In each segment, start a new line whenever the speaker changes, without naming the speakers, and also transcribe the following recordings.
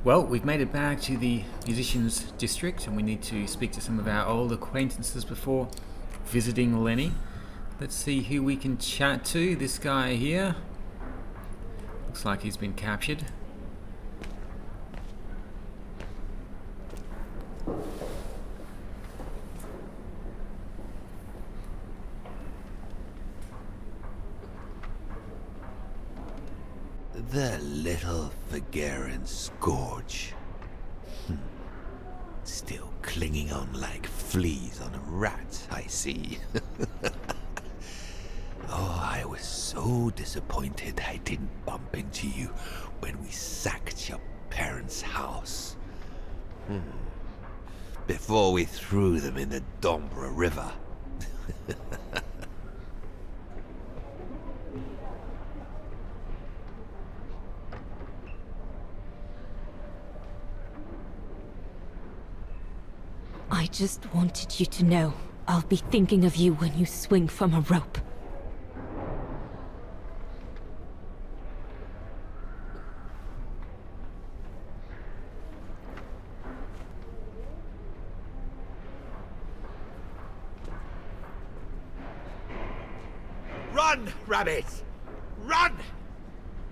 Well, we've made it back to the musicians district and we need to speak to some of our old acquaintances before visiting Lenny. Let's see who we can chat to. This guy here. Looks like he's been captured.
The little Vaghen scourge. Still clinging on like fleas on a rat, I see. Oh, I was so disappointed I didn't bump into you when we sacked your parents' house. Before we threw them in the Dombra River.
I just wanted you to know I'll be thinking of you when you swing from a rope.
Run, Rabbit! Run!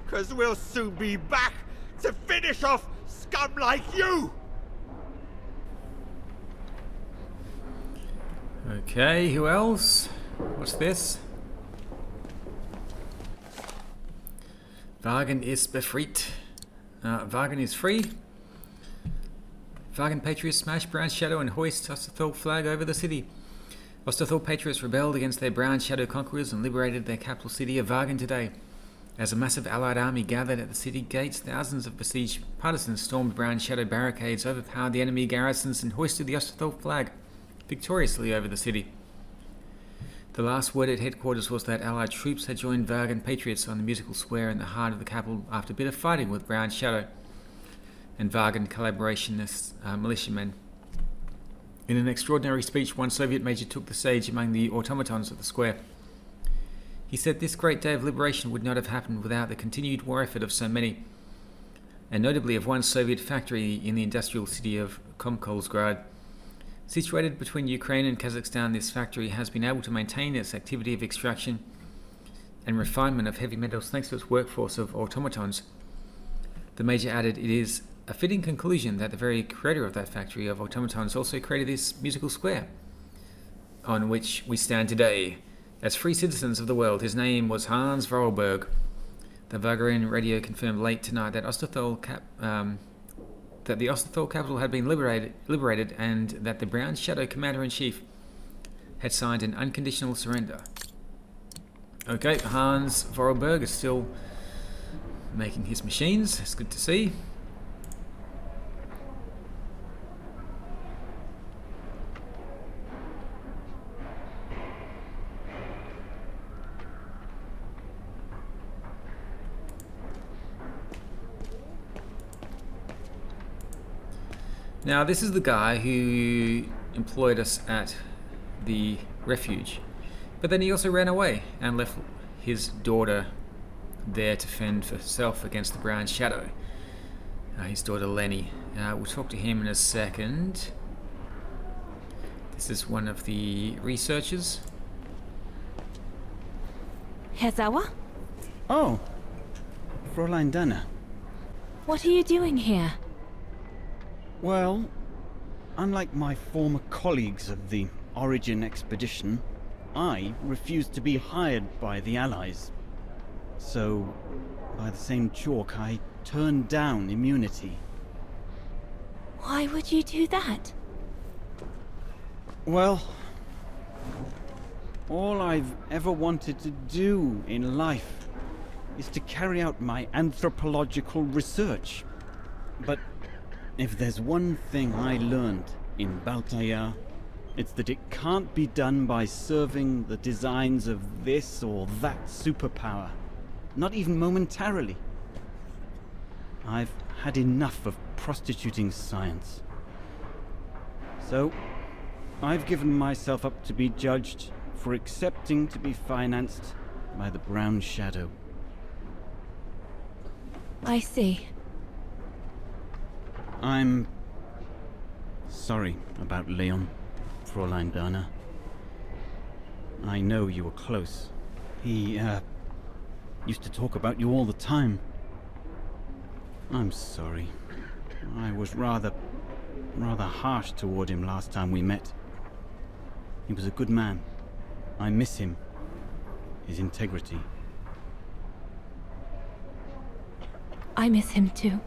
'Cause we'll soon be back to finish off scum like you!
Okay, who else? What's this? Vaghen ist befreit. Vaghen is free. Vaghen patriots smash Brown Shadow and hoist Osterthal flag over the city. Osterthal patriots rebelled against their Brown Shadow conquerors and liberated their capital city of Vaghen today. As a massive allied army gathered at the city gates, thousands of besieged partisans stormed Brown Shadow barricades, overpowered the enemy garrisons and hoisted the Osterthal flag victoriously over the city. The last word at headquarters was that Allied troops had joined Vaghen patriots on the musical square in the heart of the capital after a bit of fighting with Brown Shadow and Vaghen collaborationist militiamen. In an extraordinary speech, one Soviet major took the stage among the automatons at the square. He said this great day of liberation would not have happened without the continued war effort of so many, and notably of one Soviet factory in the industrial city of Komkolzgrad. Situated between Ukraine and Kazakhstan, this factory has been able to maintain its activity of extraction and refinement of heavy metals thanks to its workforce of automatons. The major added, it is a fitting conclusion that the very creator of that factory of automatons also created this musical square on which we stand today as free citizens of the world. His name was Hans Vorarlberg. The Vaghen radio confirmed late tonight that the Osterthal capital had been liberated and that the Brown Shadow Commander-in-Chief had signed an unconditional surrender. Okay, Hans Vorarlberg is still making his machines. It's good to see. Now, this is the guy who employed us at the refuge, but then he also ran away and left his daughter there to fend for herself against the Brown Shadow. His daughter Lenny. We'll talk to him in a second. This is one of the researchers.
Herr Sauer?
Oh, Fräulein Danner.
What are you doing here?
Well, unlike my former colleagues of the Origin expedition, I refused to be hired by the Allies. So, by the same chalk, I turned down immunity.
Why would you do that?
Well, all I've ever wanted to do in life is to carry out my anthropological research. But if there's one thing I learned in Baltaya, it's that it can't be done by serving the designs of this or that superpower. Not even momentarily. I've had enough of prostituting science. So, I've given myself up to be judged for accepting to be financed by the Brown Shadow.
I see.
I'm sorry about Leon, Fräulein Dana. I know you were close. He, used to talk about you all the time. I'm sorry. I was rather harsh toward him last time we met. He was a good man. I miss him. His integrity.
I miss him too.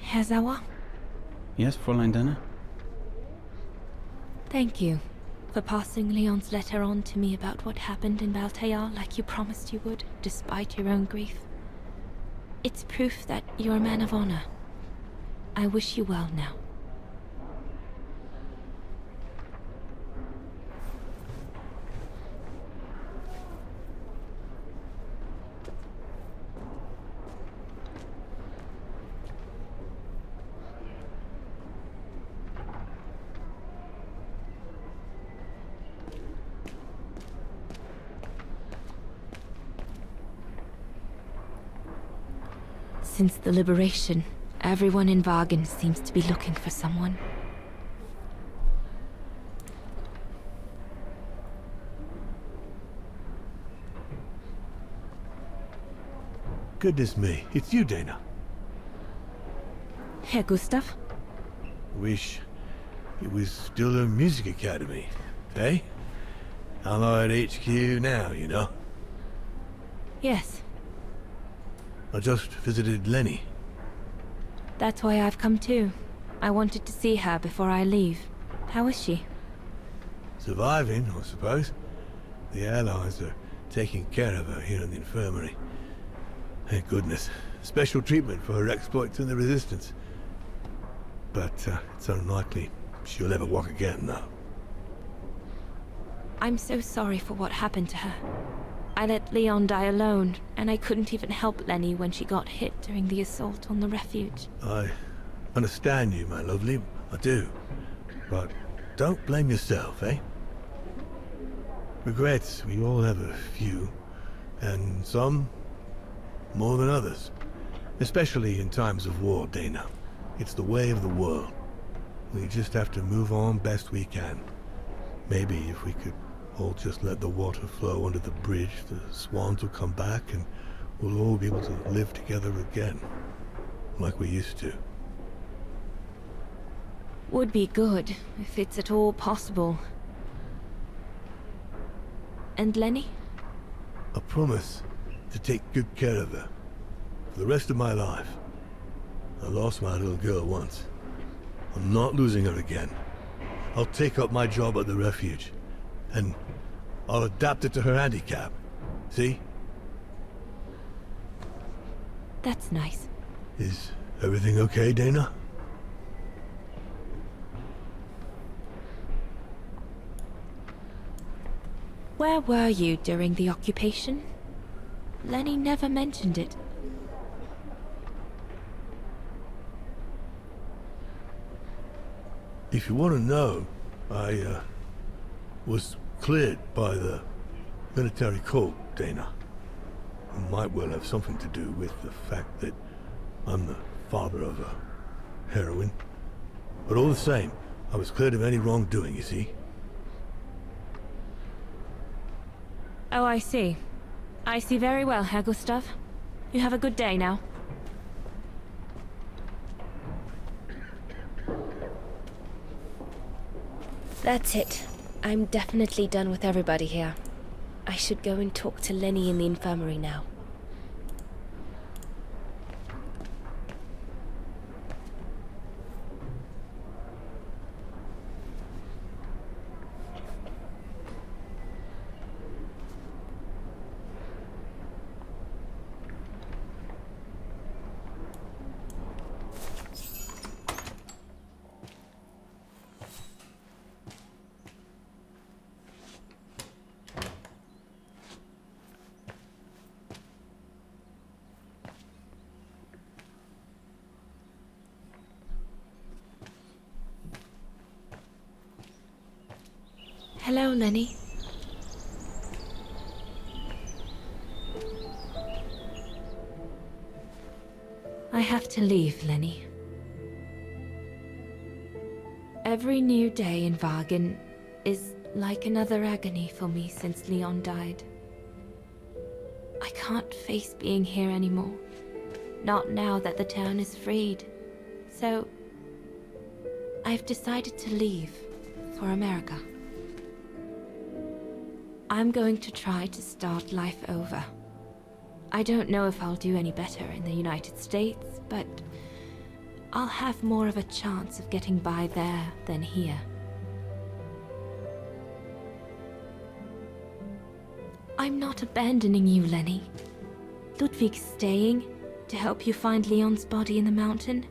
Herr Sauer,
Yes, Fräulein Dana?
thank you for passing Leon's letter on to me about what happened in Baltayar like you promised you would, despite your own grief. It's proof that you're a man of honor. I wish you well now. Since the liberation, everyone in Vaghen seems to be looking for someone.
Goodness me, it's you, Dana.
Herr Gustav?
Wish it was still a music academy, eh? Allied HQ now, you know.
Yes,
I just visited Lenny.
that's why I've come too. I wanted to see her before I leave. How is she?
Surviving, I suppose. The Allies are taking care of her here in the infirmary. Thank goodness. Special treatment for her exploits in the Resistance. But it's unlikely she'll ever walk again, though.
I'm so sorry for what happened to her. I let Leon die alone, and I couldn't even help Lenny when she got hit during the assault on the refuge.
I understand you, my lovely. I do. But don't blame yourself, eh? Regrets, we all have a few. And some more than others. Especially in times of war, Dana. It's the way of the world. We just have to move on best we can. Maybe if we could all just let the water flow under the bridge, the swans will come back and we'll all be able to live together again. Like we used to.
Would be good, if it's at all possible. And Lenny?
I promise to take good care of her. For the rest of my life. I lost my little girl once. I'm not losing her again. I'll take up my job at the refuge. And I'll adapt it to her handicap. See?
That's nice.
Is everything okay, Dana?
Where were you during the occupation? Lenny never mentioned it.
If you want to know, I was cleared by the military court, Dana. It might well have something to do with the fact that I'm the father of a heroine. But all the same, I was cleared of any wrongdoing, you see.
Oh, I see. I see very well, Herr Gustav. You have a good day now. That's it. I'm definitely done with everybody here. I should go and talk to Lenny in the infirmary now. Hello, Lenny. have to leave, Lenny. Every new day in Vaghen is like another agony for me since Leon died. I can't face being here anymore. Not now that the town is freed. So, I've decided to leave for America. I'm going to try to start life over. I don't know if I'll do any better in the United States, but I'll have more of a chance of getting by there than here. I'm not abandoning you, Lenny. Ludwig's staying to help you find Leon's body in the mountain.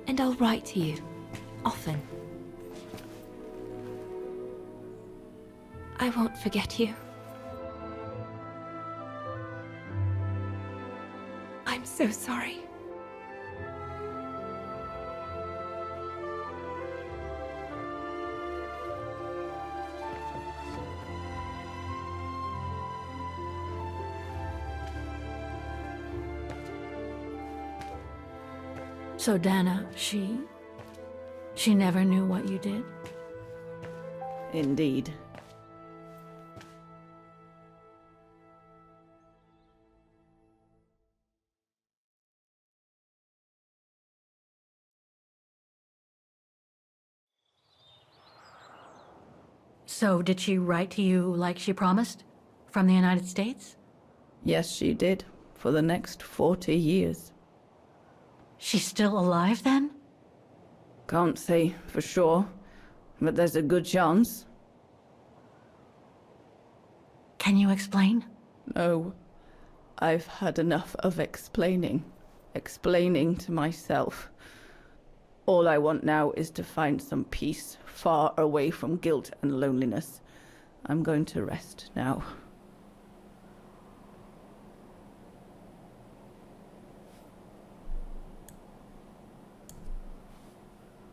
And I'll write to you, often. I won't forget you. I'm so sorry.
So Dana, she never knew what you did?
Indeed.
So did she write to you like she promised? From the United States?
Yes, she did. For the next 40 years.
She's still alive then?
Can't say for sure, but there's a good chance.
Can you explain?
No. I've had enough of explaining. Explaining to myself. All I want now is to find some peace, far away from guilt and loneliness. I'm going to rest now.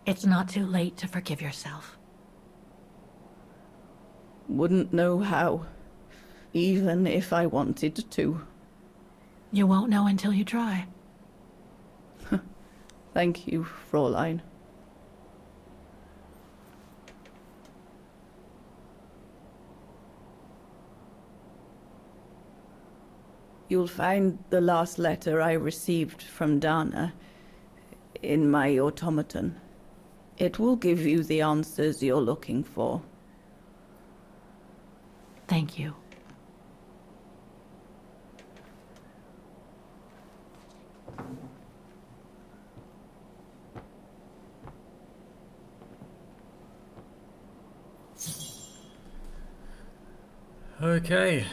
It's not too late to forgive yourself.
Wouldn't know how, even if I wanted to.
You won't know until you try.
Thank you, Fräulein. You'll find the last letter I received from Dana in my automaton. It will give you the answers you're looking for.
Thank you.
Okay.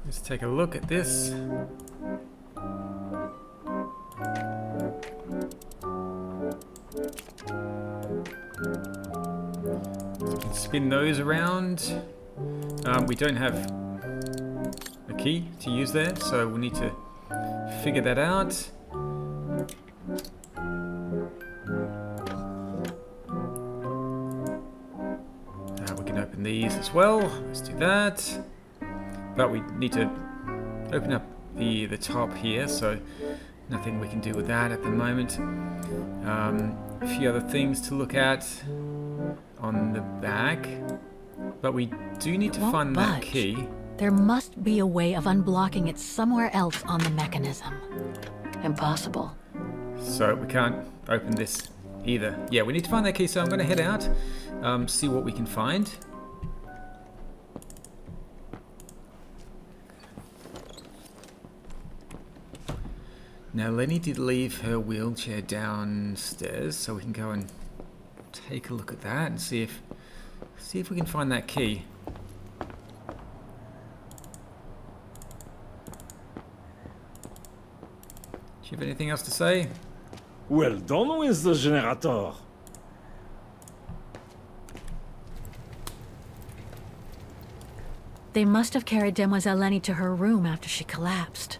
Let's take a look at this. Spin those around. We don't have a key to use there, so we'll need to figure that out. We can open these as well. Let's do that. But we need to open up the top here, so nothing we can do with that at the moment. A few other things to look at on the back, but we do need to find that key.
There must be a way of unblocking it somewhere else on the mechanism. Impossible.
So we can't open this either. Yeah, we need to find that key, so I'm going to head out, see what we can find. Now Lenny did leave her wheelchair downstairs, so we can go and take a look at that and see if we can find that key. Do you have anything else to say?
Well done with the generator.
They must have carried Demoiselle Lenny to her room after she collapsed.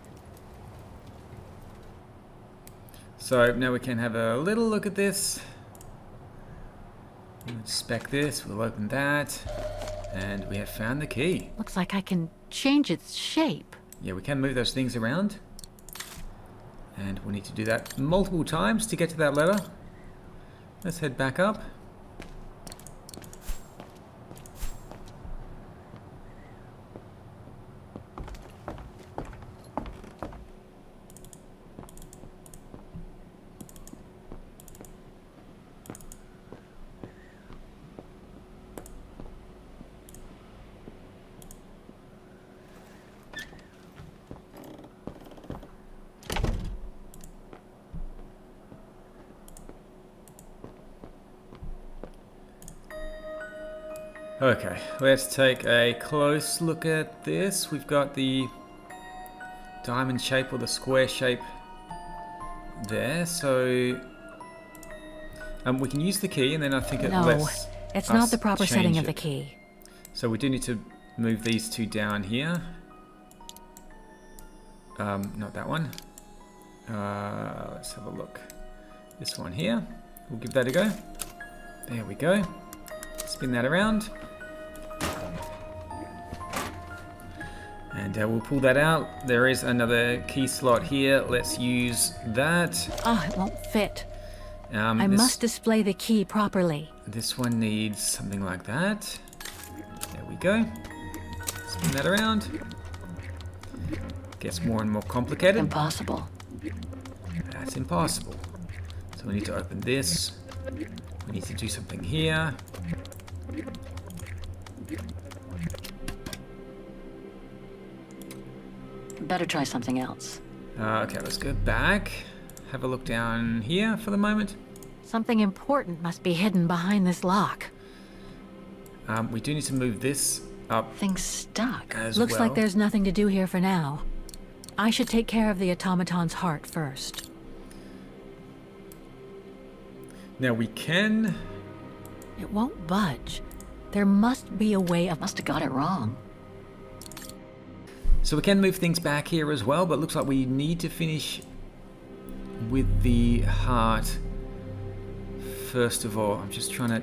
So now we can have a little look at this. We'll inspect this, we'll open that, and we have found the key.
Looks like I can change its shape.
Yeah, we can move those things around. And we'll need to do that multiple times to get to that letter. Let's head back up. Okay, let's take a close look at this. We've got the diamond shape or the square shape there, so we can use the key, and then I think it lets
it's not
us
the proper
change
setting of
it.
the key.
So we do need to move these two down here. Not that one. Let's have a look. This one here. We'll give that a go. There we go. Spin that around. And we'll pull that out. There is another key slot here. Let's use that.
Ah, it won't fit. I
This-
must display the key properly.
This one needs something like that. There we go. Spin that around. Gets more and more complicated.
Impossible.
That's impossible. So we need to open this. We need to do something here.
Better try something else.
Okay, let's go back. Have a look down here for the moment.
Something important must be hidden behind this lock.
We do need to move this up.
Thing's stuck.
As
Looks
well.
like there's nothing to do here for now. I should take care of the automaton's heart first.
Now we can...
It won't budge. There must be a way of... Must have got it wrong.
So we can move things back here as well, but looks like we need to finish with the heart first of all. I'm just trying to...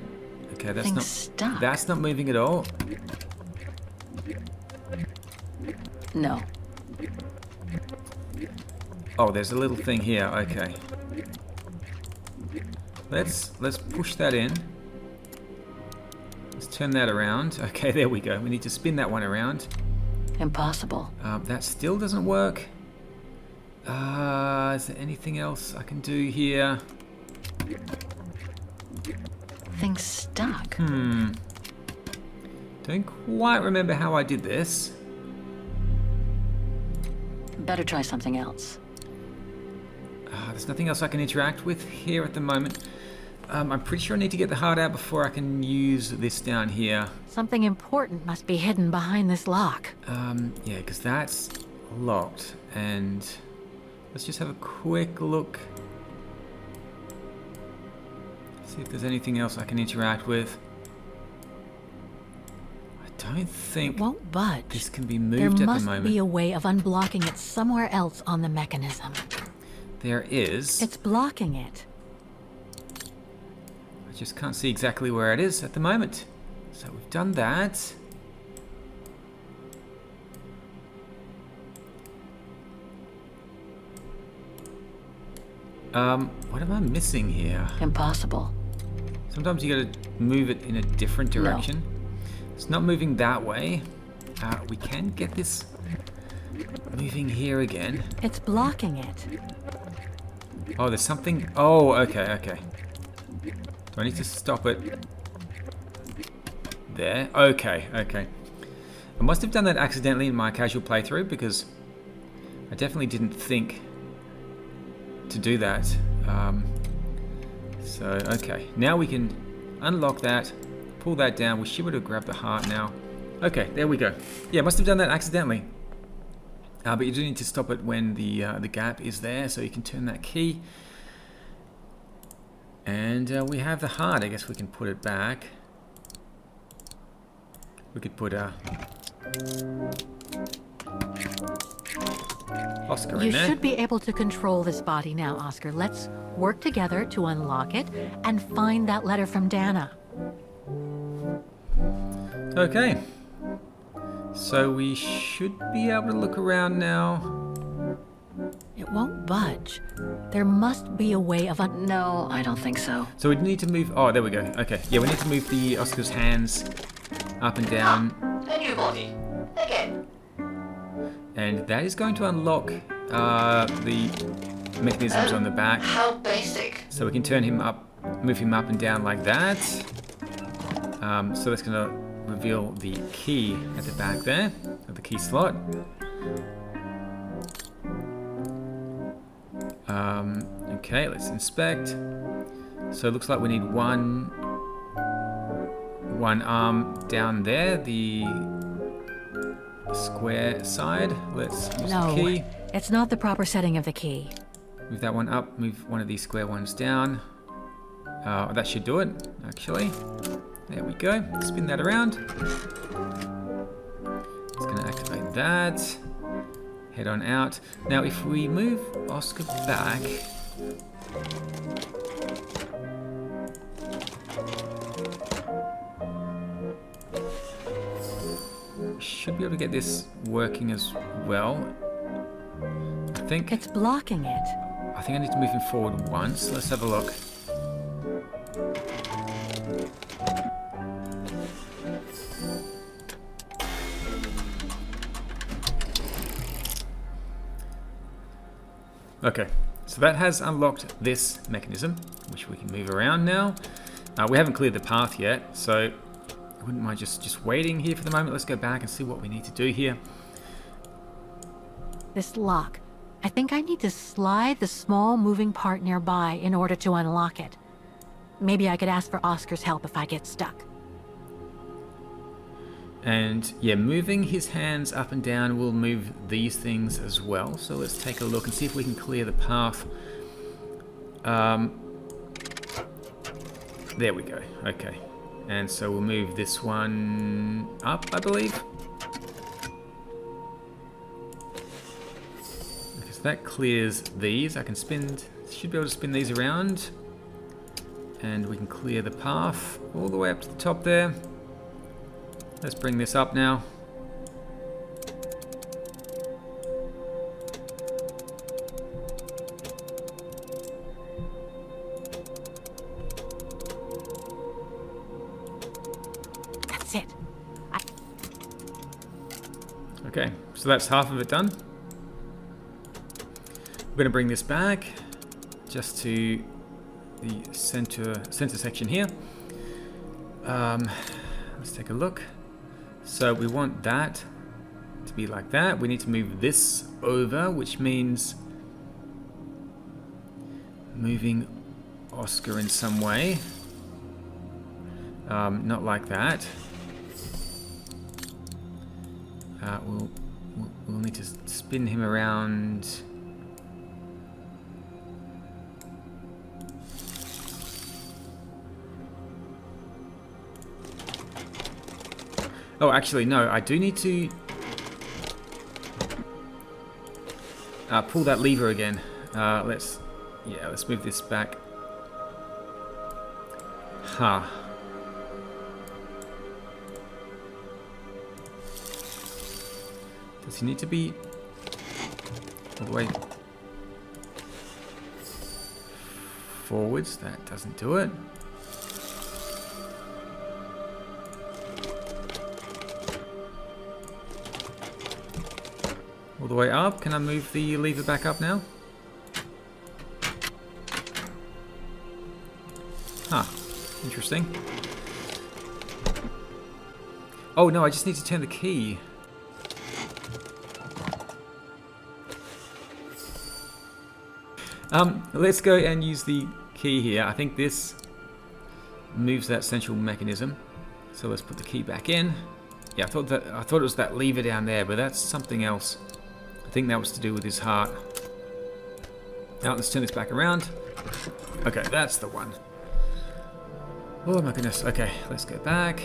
Okay, that's
Thing's
not...
stuck.
That's not moving at all.
No.
Oh, there's a little thing here. Okay. Let's push that in. Let's turn that around. Okay, there we go. We need to spin that one around.
Impossible.
That still doesn't work. Is there anything else I can do here?
Thing's stuck.
Don't quite remember how I did this.
Better try something else.
There's nothing else I can interact with here at the moment. I'm pretty sure I need to get the heart out before I can use this down here.
Something important must be hidden behind this lock.
Yeah, because that's locked. And let's just have a quick look. See if there's anything else I can interact with. I don't think
It won't budge.
this can be
There
moved at the
must
moment.
be a way of unblocking it somewhere else on the mechanism.
There is.
It's blocking it.
I just can't see exactly where it is at the moment. So we've done that. What am I missing here?
Impossible.
Sometimes you gotta move it in a different direction. It's not moving that way. We can get this moving here again.
It's blocking it.
Oh, there's something. Oh, okay, okay. Do I need to stop it? There. Okay, okay. I must have done that accidentally in my casual playthrough because I definitely didn't think to do that. So, okay. Now we can unlock that, pull that down. We should be able to grab the heart now. Okay, there we go. Yeah, must have done that accidentally. But you do need to stop it when the gap is there, so you can turn that key. And we have the heart. I guess we can put it back. We could put Oscar in
You
there.
should be able to control this body now, Oscar. Let's work together to unlock it and find that letter from Dana.
Okay. So we should be able to look around now.
It won't budge. There must be a way of No, I don't think so.
So we need to move... Oh, there we go. Okay. Yeah, we need to move the Oscar's hands up and down.
A new body. Again.
And that is going to unlock the mechanisms on the back.
How basic.
So we can turn him up, move him up and down like that. So that's going to reveal the key at the back there, at the key slot. Okay, let's inspect. So it looks like we need one arm down there, the square side. Let's use the key.
It's not the proper setting of the key.
Move that one up, move one of these square ones down. That should do it, actually. There we go. Spin that around. It's going to activate that. Head on out. Now, if we move Oscar back... we should be able to get this working as well. I think...
It's blocking it.
I think I need to move him forward once. Let's have a look. Okay, so that has unlocked this mechanism, which we can move around now. We haven't cleared the path yet, so I wouldn't mind just waiting here for the moment. Let's go back and see what we need to do here.
This lock. I think I need to slide the small moving part nearby in order to unlock it. Maybe I could ask for Oscar's help if I get stuck.
And yeah, moving his hands up and down will move these things as well. So let's take a look and see if we can clear the path. There we go. Okay. And so we'll move this one up, I believe. Because that clears these. I can should be able to spin these around. And we can clear the path all the way up to the top there. Let's bring this up now.
That's it.
Okay, so that's half of it done. We're going to bring this back just to the center section here. Let's take a look. So we want that to be like that. We need to move this over, which means moving Oscar in some way. Not like that. We'll need to spin him around. Oh, actually, no. I do need to pull that lever again. Let's move this back. Ha. Does he need to be all the way forwards? That doesn't do it. All the way up. Can I move the lever back up now? Huh. Interesting. Oh no, I just need to turn the key. Let's go and use the key here. I think this moves that central mechanism. So let's put the key back in. Yeah, I thought it was that lever down there, but that's something else. I think that was to do with his heart. Now let's turn this back around. Okay, that's the one. Oh my goodness. Okay, let's go back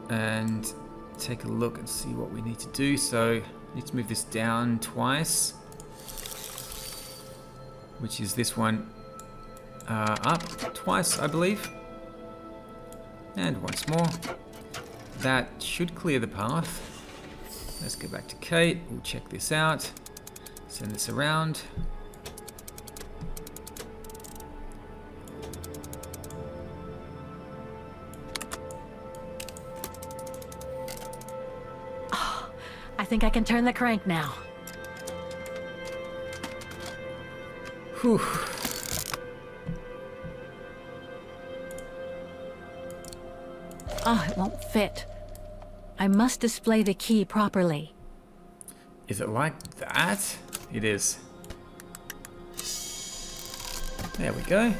and take a look and see what we need to do. So I need to move this down twice, which is this one up twice, I believe. And once more. that should clear the path. Let's go back to Kate. We'll check this out. Send this around.
I think I can turn the crank now.
Whew.
Oh, it won't fit. I must display the key properly.
Is it like that? It is. There we go.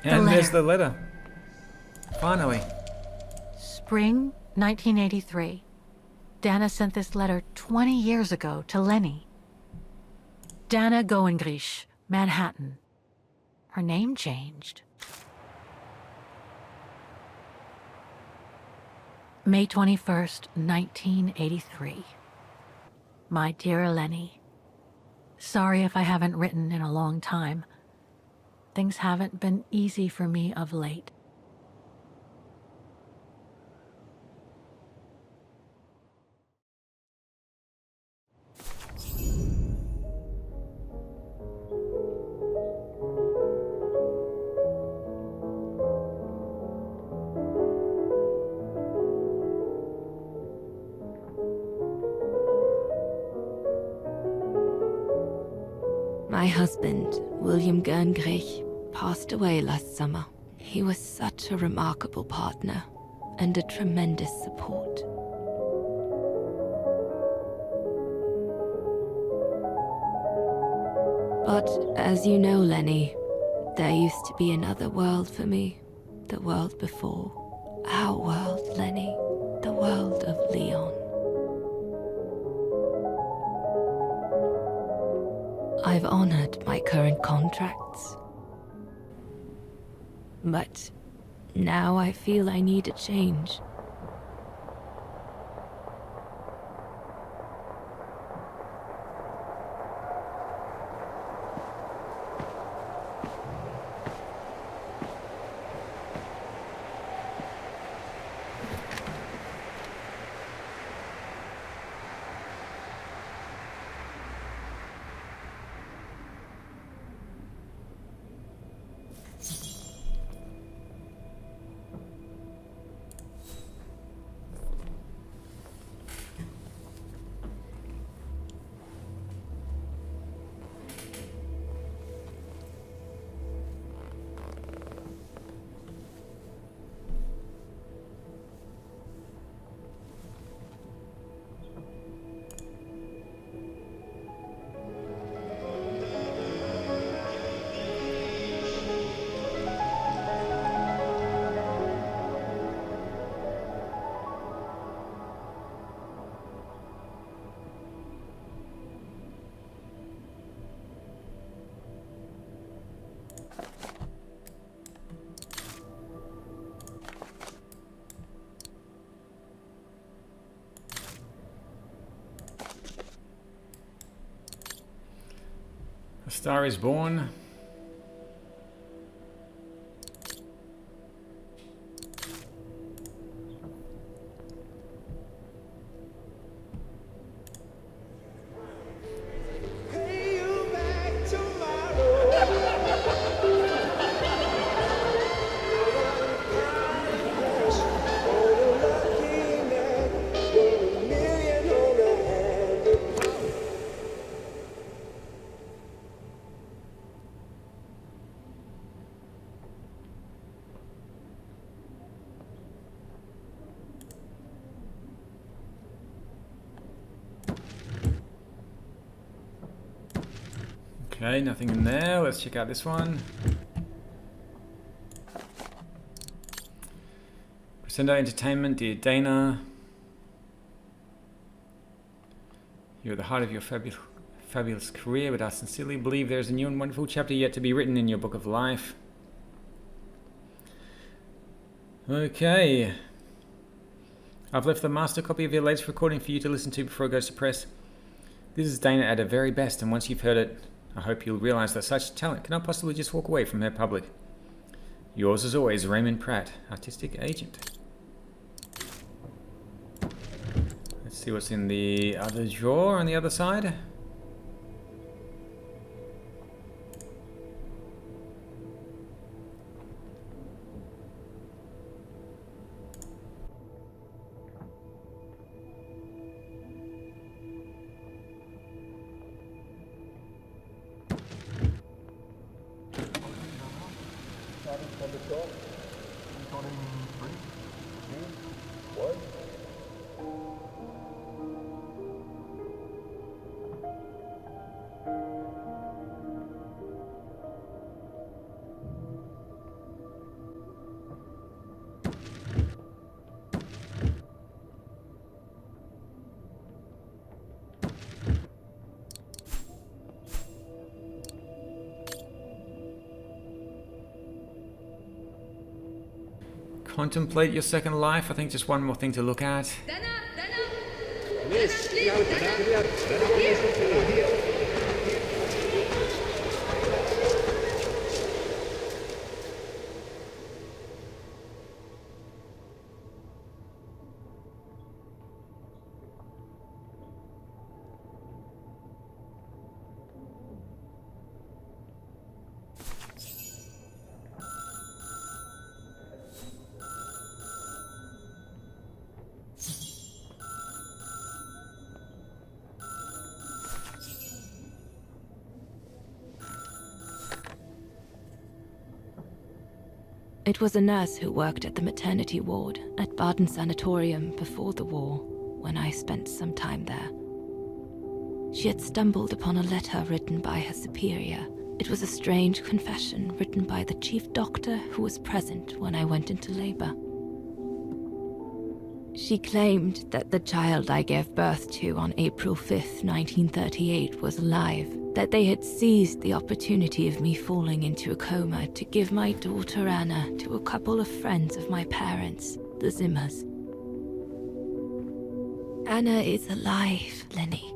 And there's the letter. Finally.
Spring 1983. Dana sent this letter 20 years ago to Lenny. Dana Goengrich, Manhattan. Her name changed. May 21st, 1983. My dear Lenny, sorry if I haven't written in a long time. Things haven't been easy for me of late.
My husband, William Gerngrich, passed away last summer. He was such a remarkable partner and a tremendous support. But as you know, Lenny, there used to be another world for me. The world before. Our world, Lenny. The world of Leon. I've honored my current contracts. But now I feel I need a change.
A Star is Born. Okay, nothing in there. Let's check out this one. Crescendo Entertainment, dear Dana. You're at the height of your fabulous career, but I sincerely believe there is a new and wonderful chapter yet to be written in your book of life. Okay. I've left the master copy of your latest recording for you to listen to before it goes to press. This is Dana at her very best, and once you've heard it, I hope you'll realise that such talent cannot possibly just walk away from her public. Yours as always, Raymond Pratt, Artistic Agent. See what's in the other drawer on the other side. Contemplate your second life. I think just one more thing to look at.
It was a nurse who worked at the maternity ward at Baden Sanatorium before the war, when I spent some time there. She had stumbled upon a letter written by her superior. It was a strange confession written by the chief doctor who was present when I went into labor. She claimed that the child I gave birth to on April 5th, 1938 was alive, that they had seized the opportunity of me falling into a coma to give my daughter Anna to a couple of friends of my parents, the Zimmers. Anna is alive, Lenny.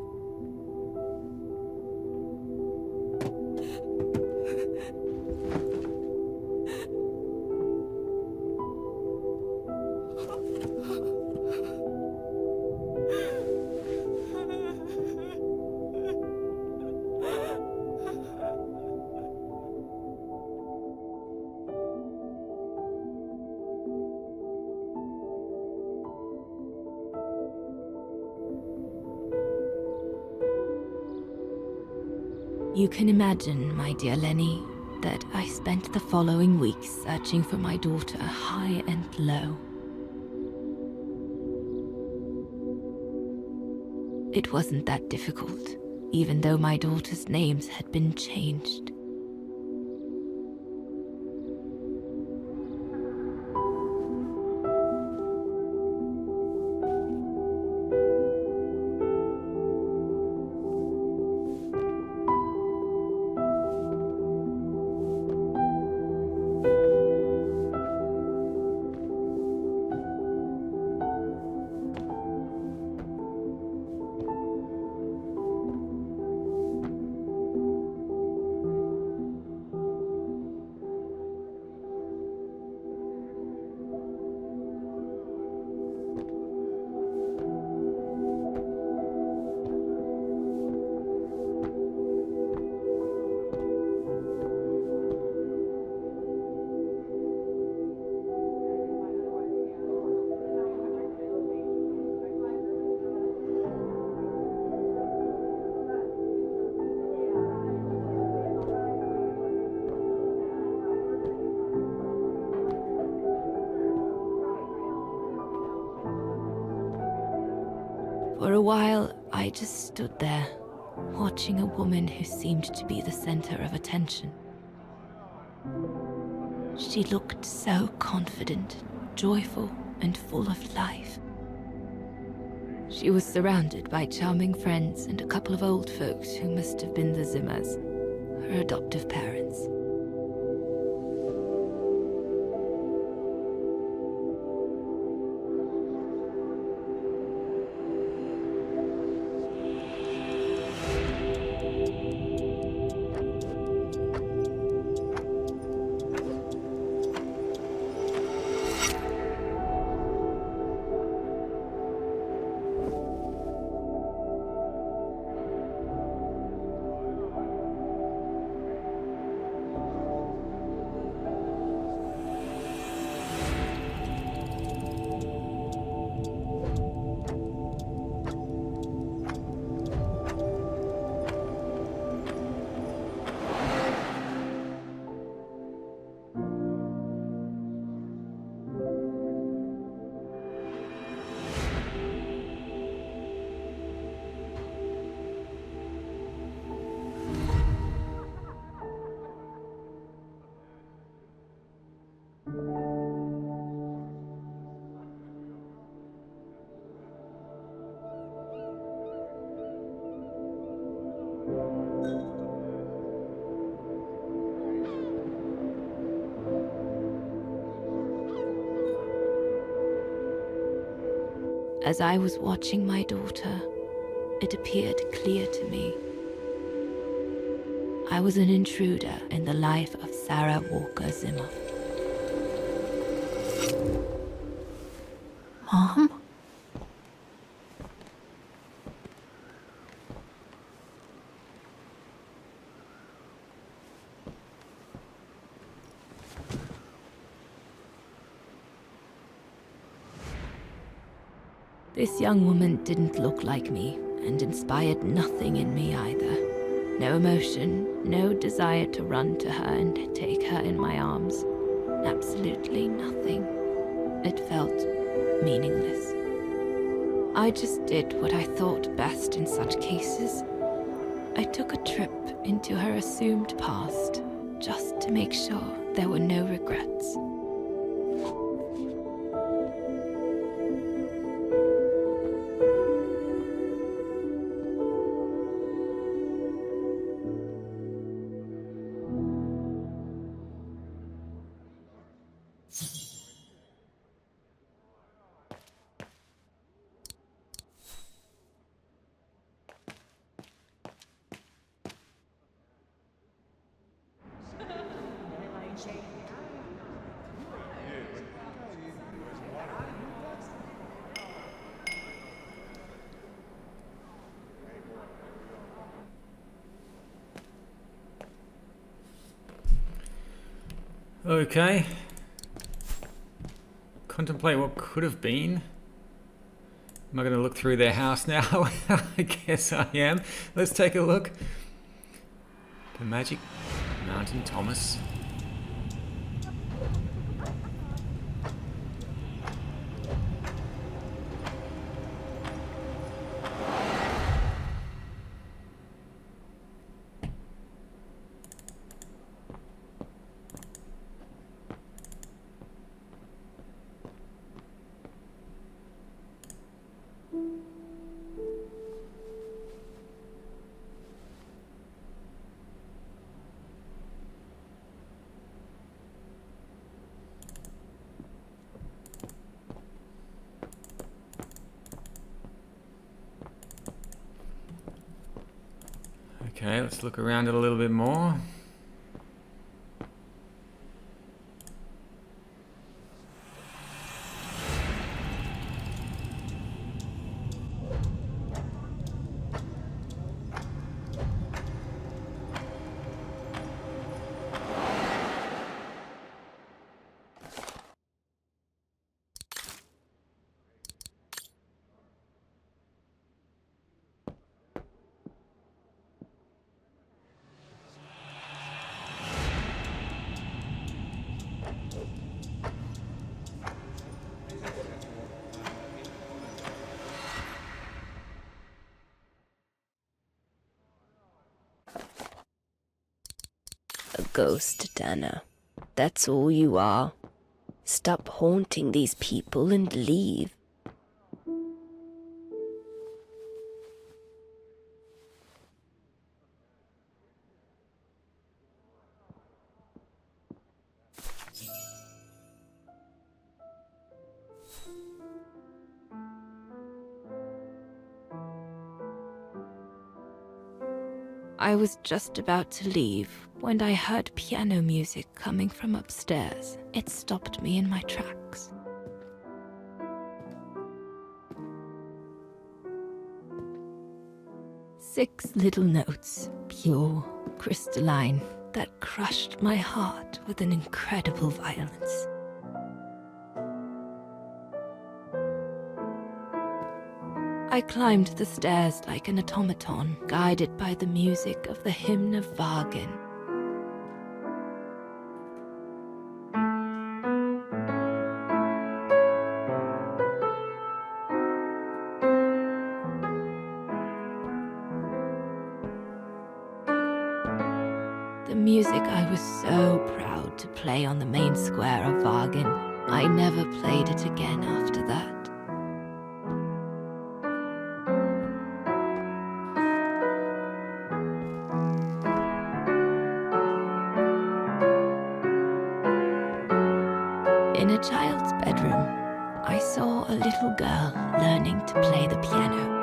You can imagine, my dear Lenny, that I spent the following weeks searching for my daughter high and low. It wasn't that difficult, even though my daughter's names had been changed. For a while, I just stood there, watching a woman who seemed to be the center of attention. She looked so confident, joyful, and full of life. She was surrounded by charming friends and a couple of old folks who must have been the Zimmers, her adoptive parents. As I was watching my daughter, it appeared clear to me. I was an intruder in the life of Sarah Walker Zimmer.
Mom?
This young woman didn't look like me and inspired nothing in me either. No emotion, no desire to run to her and take her in my arms. Absolutely nothing. It felt meaningless. I just did what I thought best in such cases. I took a trip into her assumed past, just to make sure there were no regrets.
Okay. Contemplate what could have been. Am I going to look through their house now? I guess I am. Let's take a look. The Magic Mountain Thomas. Okay, let's look around it a little bit more.
A ghost, Dana. That's all you are. Stop haunting these people and leave. I was just about to leave when I heard piano music coming from upstairs. It stopped me in my tracks. Six little notes, pure, crystalline, that crushed my heart with an incredible violence. I climbed the stairs like an automaton, guided by the music of the hymn of Vaghen. The music I was so proud to play on the main square of Vaghen. I never played it again after that. In a child's bedroom, I saw a little girl learning to play the piano.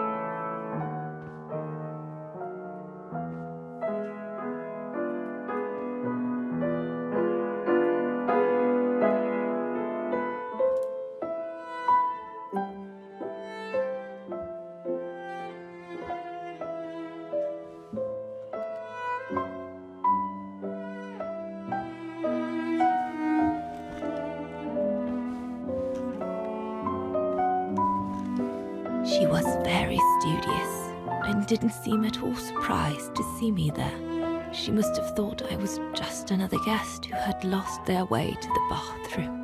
She was very studious and didn't seem at all surprised to see me there. She must have thought I was just another guest who had lost their way to the bathroom.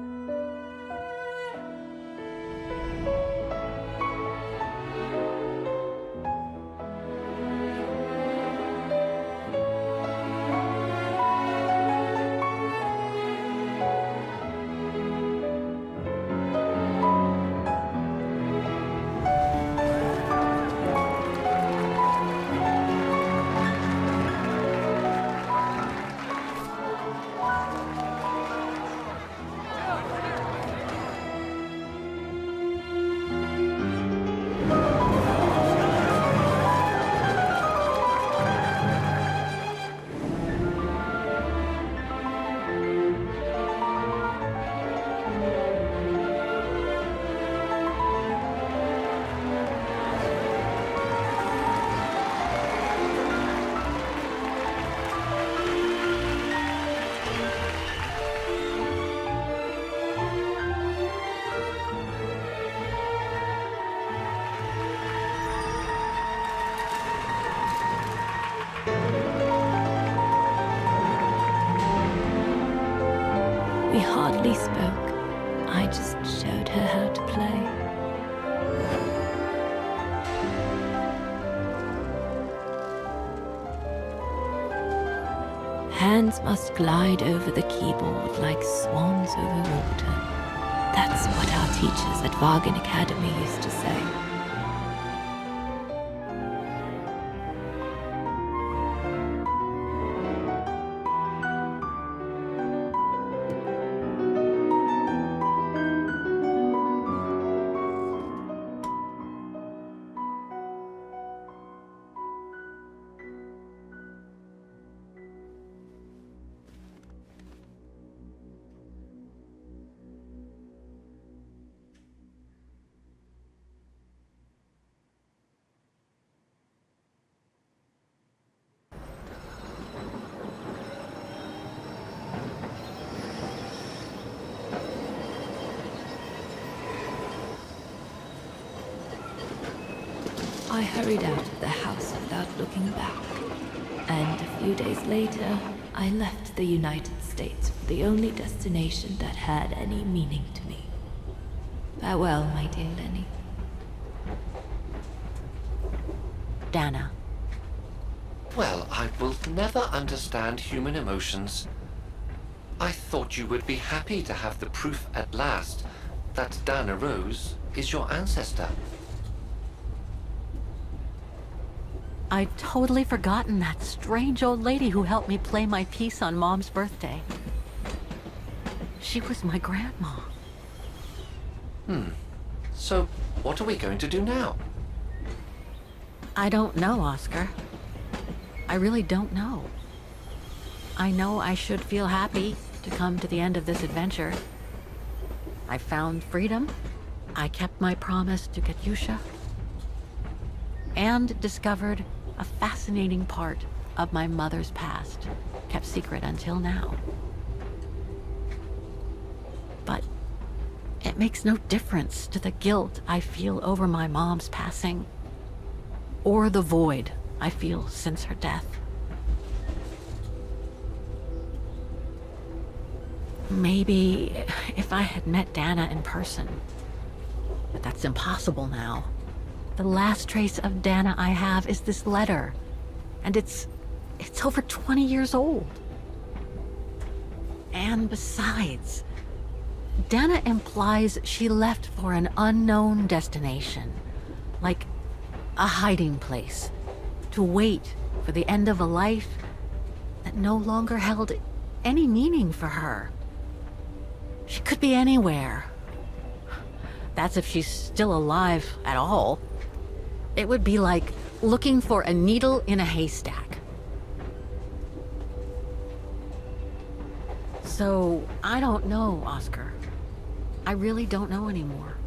We hardly spoke. I just showed her how to play. Hands must glide over the keyboard like swans over water. That's what our teachers at Vaghen Academy used to say. I hurried out of the house without looking back, and a few days later, I left the United States for the only destination that had any meaning to me. Farewell, my dear Lenny.
Dana.
Well, I will never understand human emotions. I thought you would be happy to have the proof at last that Dana Rose is your ancestor.
I'd totally forgotten that strange old lady who helped me play my piece on Mom's birthday. She was my grandma.
So, what are we going to do now?
I don't know, Oscar. I really don't know. I know I should feel happy to come to the end of this adventure. I found freedom. I kept my promise to Katyusha. And discovered a fascinating part of my mother's past, kept secret until now. But it makes no difference to the guilt I feel over my mom's passing, or the void I feel since her death. Maybe if I had met Dana in person, but that's impossible now. The last trace of Dana I have is this letter, and it's over 20 years old. And besides, Dana implies she left for an unknown destination, like a hiding place, to wait for the end of a life that no longer held any meaning for her. She could be anywhere. That's if she's still alive at all. It would be like looking for a needle in a haystack. So, I don't know, Oscar. I really don't know anymore.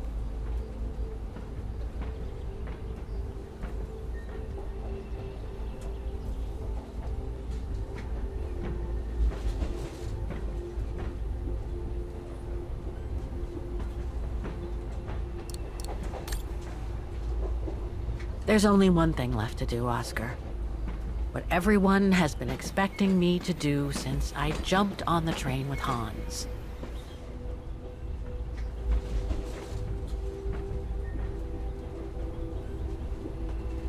There's only one thing left to do, Oscar. What everyone has been expecting me to do since I jumped on the train with Hans.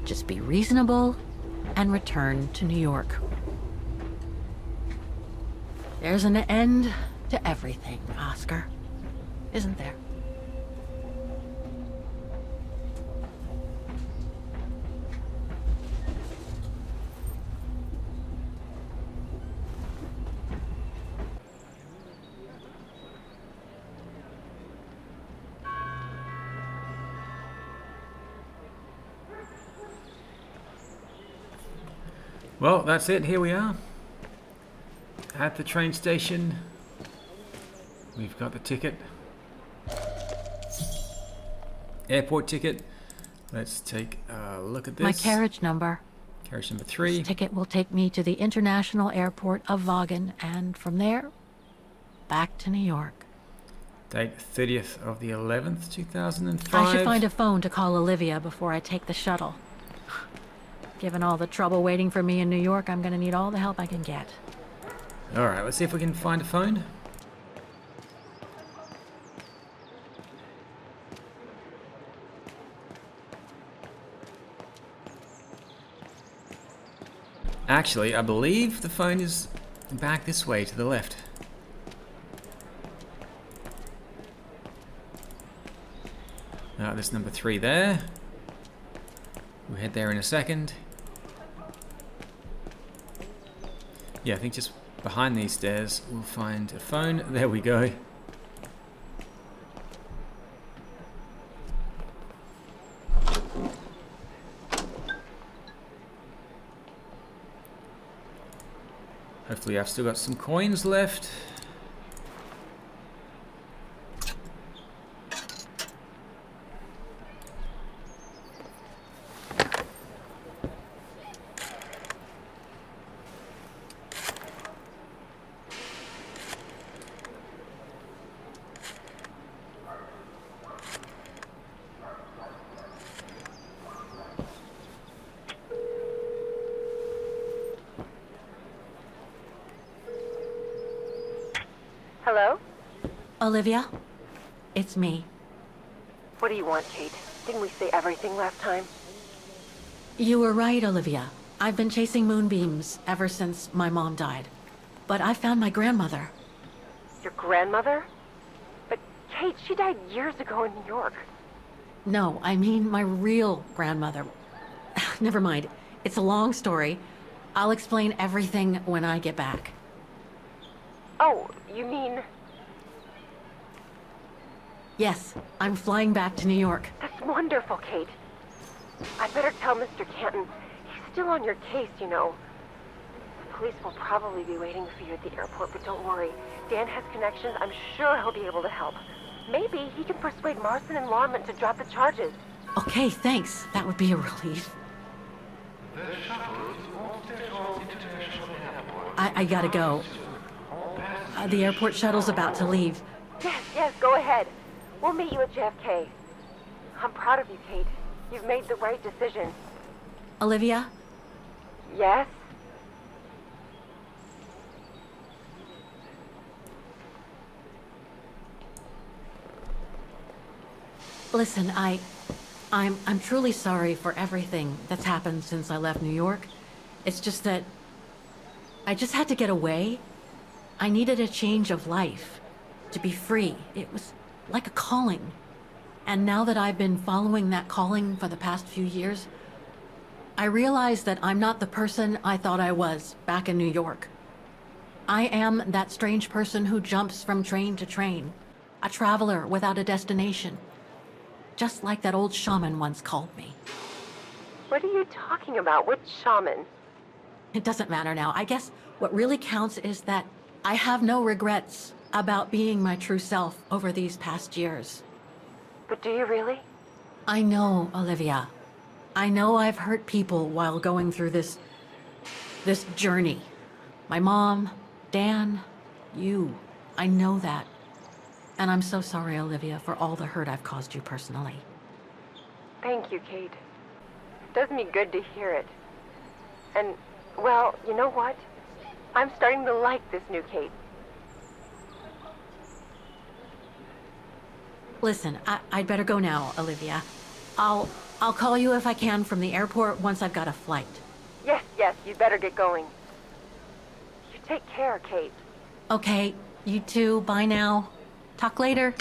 Just be reasonable and return to New York. There's an end to everything, Oscar. Isn't there?
Well, that's it. Here we are. At the train station. We've got the ticket. Airport ticket. Let's take a look at this.
My carriage number.
Carriage number 3.
This ticket will take me to the international airport of Vaghen, and from there, back to New York.
Date 30th of the 11th, 2005.
I should find a phone to call Olivia before I take the shuttle. Given all the trouble waiting for me in New York, I'm gonna need all the help I can get.
Alright, let's see if we can find a phone. Actually, I believe the phone is back this way to the left. There's number 3 there. We'll head there in a second. Yeah, I think just behind these stairs we'll find a phone. There we go. Hopefully I've still got some coins left.
Hello?
Olivia? It's me.
What do you want, Kate? Didn't we say everything last time?
You were right, Olivia. I've been chasing moonbeams ever since my mom died. But I found my grandmother.
Your grandmother? But Kate, she died years ago in New York.
No, I mean my real grandmother. Never mind. It's a long story. I'll explain everything when I get back.
Oh, you mean...
Yes, I'm flying back to New York.
That's wonderful, Kate. I'd better tell Mr. Canton. He's still on your case, you know. The police will probably be waiting for you at the airport, but don't worry. Dan has connections. I'm sure he'll be able to help. Maybe he can persuade Marston and Lorman to drop the charges.
Okay, thanks. That would be a relief. I gotta go. The airport shuttle's about to leave.
Yes, go ahead. We'll meet you at JFK. I'm proud of you, Kate. You've made the right decision.
Olivia?
Yes?
Listen, I'm truly sorry for everything that's happened since I left New York. It's just that I just had to get away. I needed a change of life, to be free. It was like a calling. And now that I've been following that calling for the past few years, I realize that I'm not the person I thought I was back in New York. I am that strange person who jumps from train to train, a traveler without a destination. just like that old shaman once called me.
What are you talking about? What shaman?
It doesn't matter now. I guess what really counts is that I have no regrets about being my true self over these past years.
But do you really?
I know, Olivia. I know I've hurt people while going through this journey. My mom, Dan, you. I know that. And I'm so sorry, Olivia, for all the hurt I've caused you personally.
Thank you, Kate. It does me good to hear it. And, well, you know what? I'm starting to like this new Kate.
Listen, I'd better go now, Olivia. I'll call you if I can from the airport once I've got a flight.
Yes, you'd better get going. You take care, Kate.
Okay, you too. Bye now. Talk later.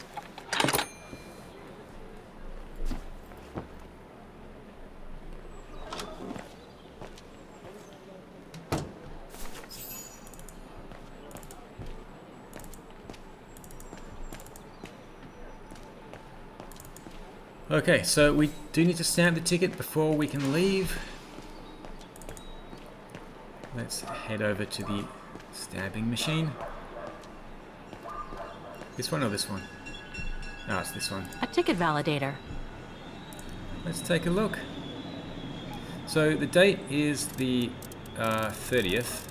Okay, so we do need to stamp the ticket before we can leave. Let's head over to the stamping machine. This one or this one? Oh, it's this one.
A ticket validator.
Let's take a look. So the date is the 30th.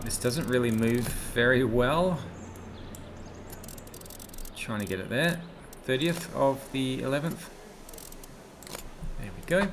This doesn't really move very well. Trying to get it there. 30th of the 11th. There we go.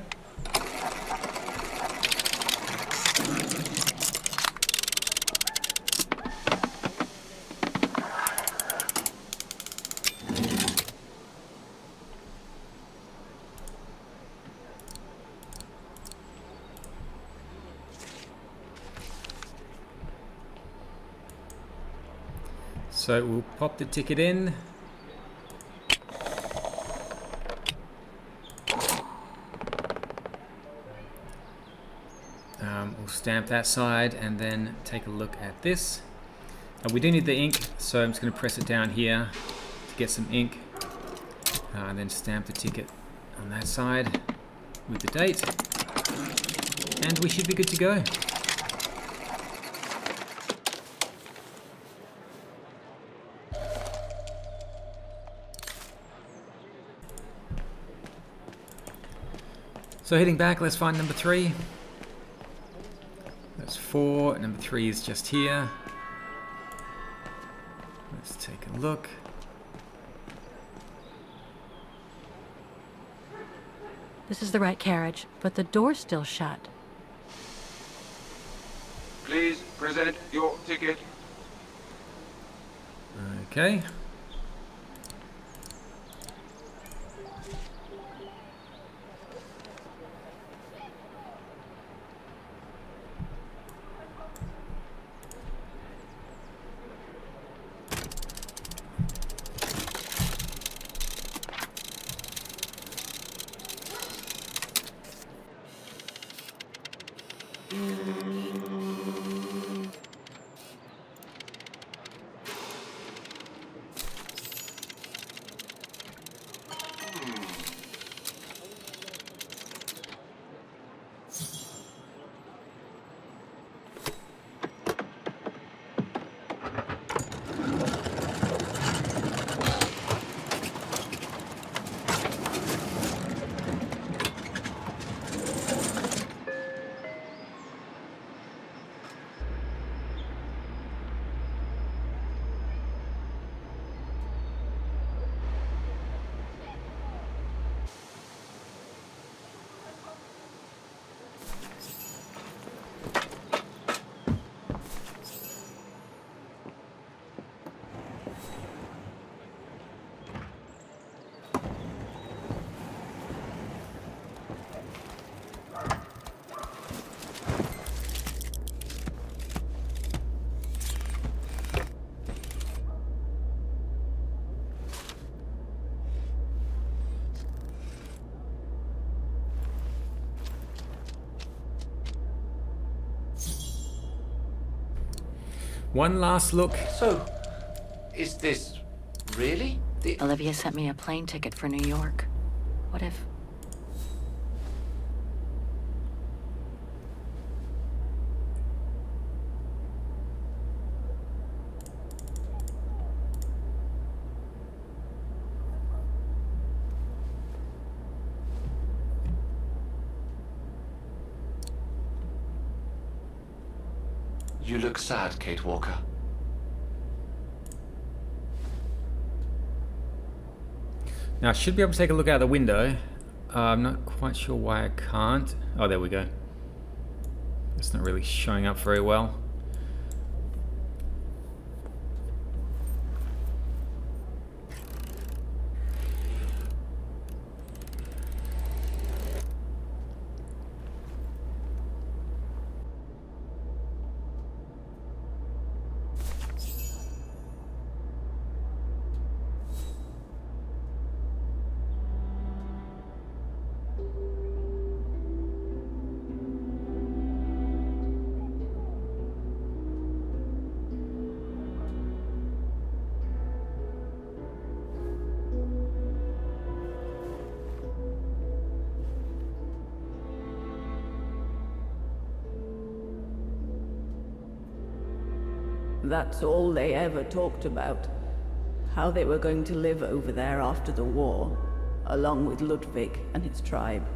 So we'll pop the ticket in. We'll stamp that side and then take a look at this. We do need the ink, so I'm just going to press it down here to get some ink. And then stamp the ticket on that side with the date. And we should be good to go. So heading back, let's find number 3. That's 4. Number 3 is just here. Let's take a look.
This is the right carriage, but the door's still shut.
Please present your ticket.
Okay. One last look.
So, is this really the...
Olivia sent me a plane ticket for New York. What if...
You look sad, Kate Walker.
Now I should be able to take a look out the window. I'm not quite sure why I can't. Oh, there we go. It's not really showing up very well.
That's all they ever talked about. How they were going to live over there after the war, along with Ludwig and his tribe.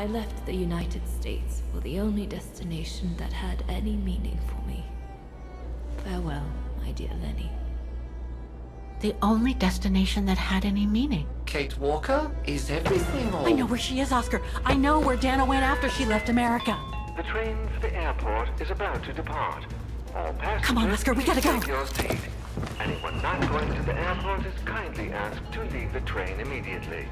I left the United States for the only destination that had any meaning for me. Farewell, my dear Lenny.
The only destination that had any meaning.
Kate Walker? Is everything all...
I know where she is, Oscar. I know where Dana went after she left America.
The train for the airport is about to depart. All passengers,
Come on, Oscar, we gotta go.
take your seat. Anyone not going to the airport is kindly asked to leave the train immediately.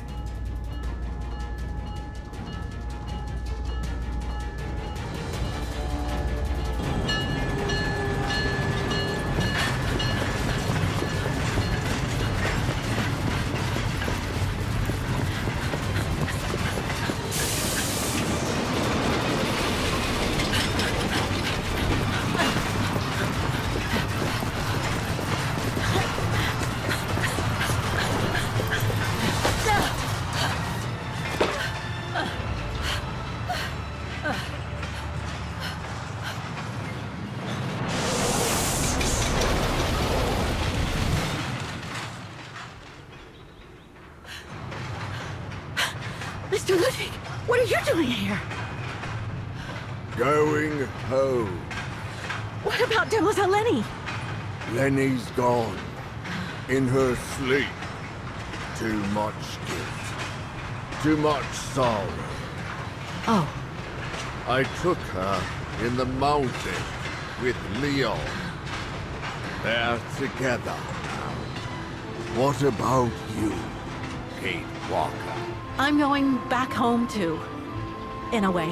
Mr. Ludwig, what are you doing here?
Going home.
What about Demoiselle Lenny?
Lenny's gone. In her sleep. Too much guilt. Too much sorrow.
Oh.
I took her in the mountain with Leon. They're together now. What about you, Kate Walker?
I'm going back home too. In a way.